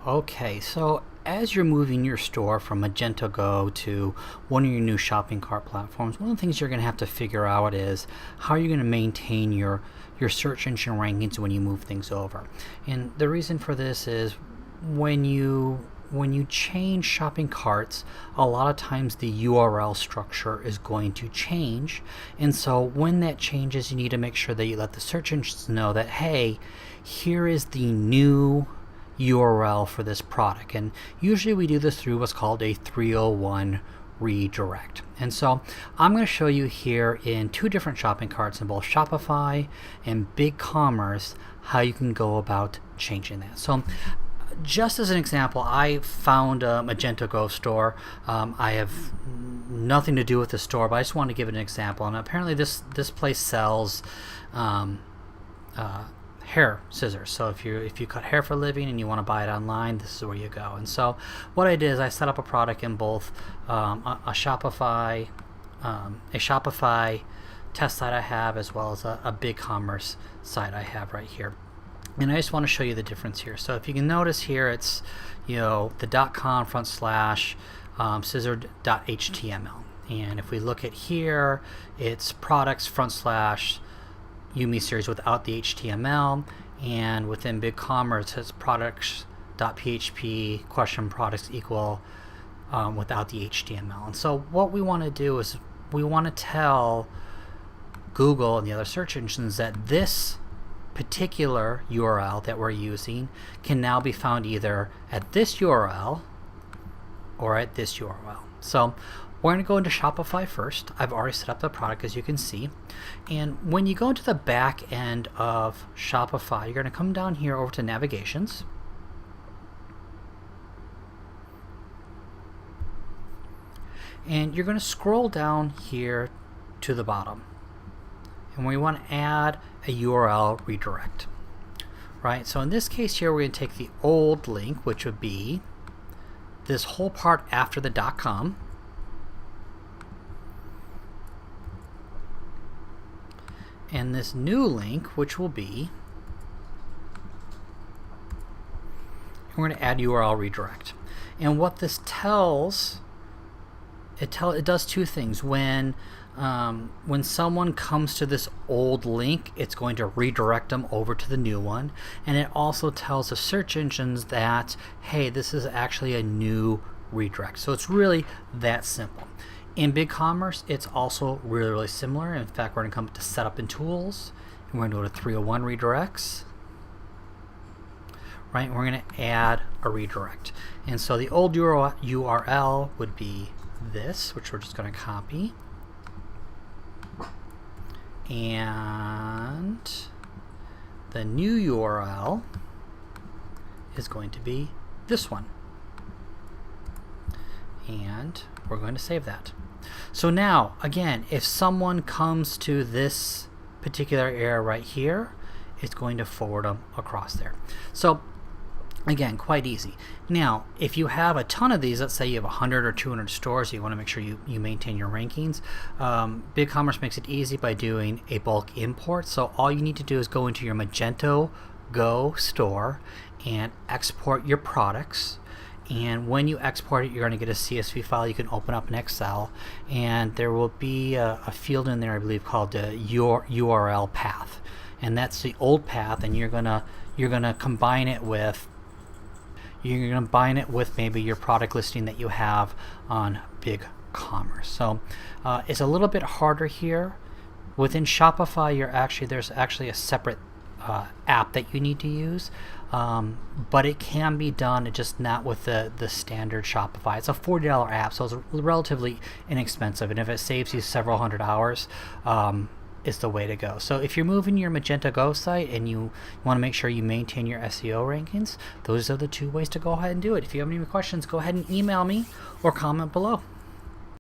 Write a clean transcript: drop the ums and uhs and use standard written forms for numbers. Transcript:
Okay, so as you're moving your store from Magento Go to one of your new shopping cart platforms, one of the things you're going to have to figure out is how you're going to maintain your search engine rankings when you move things over. And the reason for this is when you change shopping carts, a lot of times the URL structure is going to change. And so when that changes, you need to make sure that you let the search engines know that, hey, here is the new URL for this product. And usually we do this through what's called a 301 redirect. And so I'm going to show you here in two different shopping carts in both Shopify and BigCommerce how you can go about changing that. So just as an example, I found a Magento Go store. I have nothing to do with the store, but I just want to give it an example. And apparently this place sells hair scissors. So if you cut hair for a living and you want to buy it online, this is where you go. And so what I did is I set up a product in both a Shopify test site I have, as well as a BigCommerce site I have right here. And I just want to show you the difference here. So if you can notice here, it's the .com/ scissor.html. And if we look at here, it's products / Yumi series without the HTML, and within BigCommerce it's products.php products equal without the HTML. And so what we want to do is we want to tell Google and the other search engines that this particular URL that we're using can now be found either at this URL or at this URL. So we're going to go into Shopify first. I've already set up the product, as you can see. And when you go into the back end of Shopify, you're going to come down here over to Navigations. And you're going to scroll down here to the bottom. And we want to add a URL redirect. Right? So in this case here, we're going to take the old link, which would be this whole part after the .com. And this new link, which will be, we're going to add URL redirect. And what this tells, it does two things. When someone comes to this old link, it's going to redirect them over to the new one. And it also tells the search engines that, hey, this is actually a new redirect. So it's really that simple. In BigCommerce, it's also really, really similar. In fact, we're going to come to Setup and Tools, and we're going to go to 301 Redirects. Right, and we're going to add a redirect. And so the old URL would be this, which we're just going to copy. And the new URL is going to be this one. And we're going to save that. So now, again, if someone comes to this particular area right here, it's going to forward them across there. So again, quite easy. Now, if you have a ton of these, let's say you have 100 or 200 stores, you want to make sure you maintain your rankings. BigCommerce makes it easy by doing a bulk import. So all you need to do is go into your Magento Go store and export your products. And when you export it, you're going to get a CSV file you can open up in Excel, and there will be a field in there, I believe, called the URL path, and that's the old path. And you're gonna combine it with maybe your product listing that you have on BigCommerce. So it's a little bit harder here. Within Shopify, there's actually a separate app that you need to use, but it can be done, just not with the standard Shopify. It's a $40 app, so it's relatively inexpensive, and if it saves you several hundred hours, it's the way to go. So if you're moving your Magento Go site and you want to make sure you maintain your SEO rankings, those are the two ways to go ahead and do it. If you have any questions, go ahead and email me or comment below.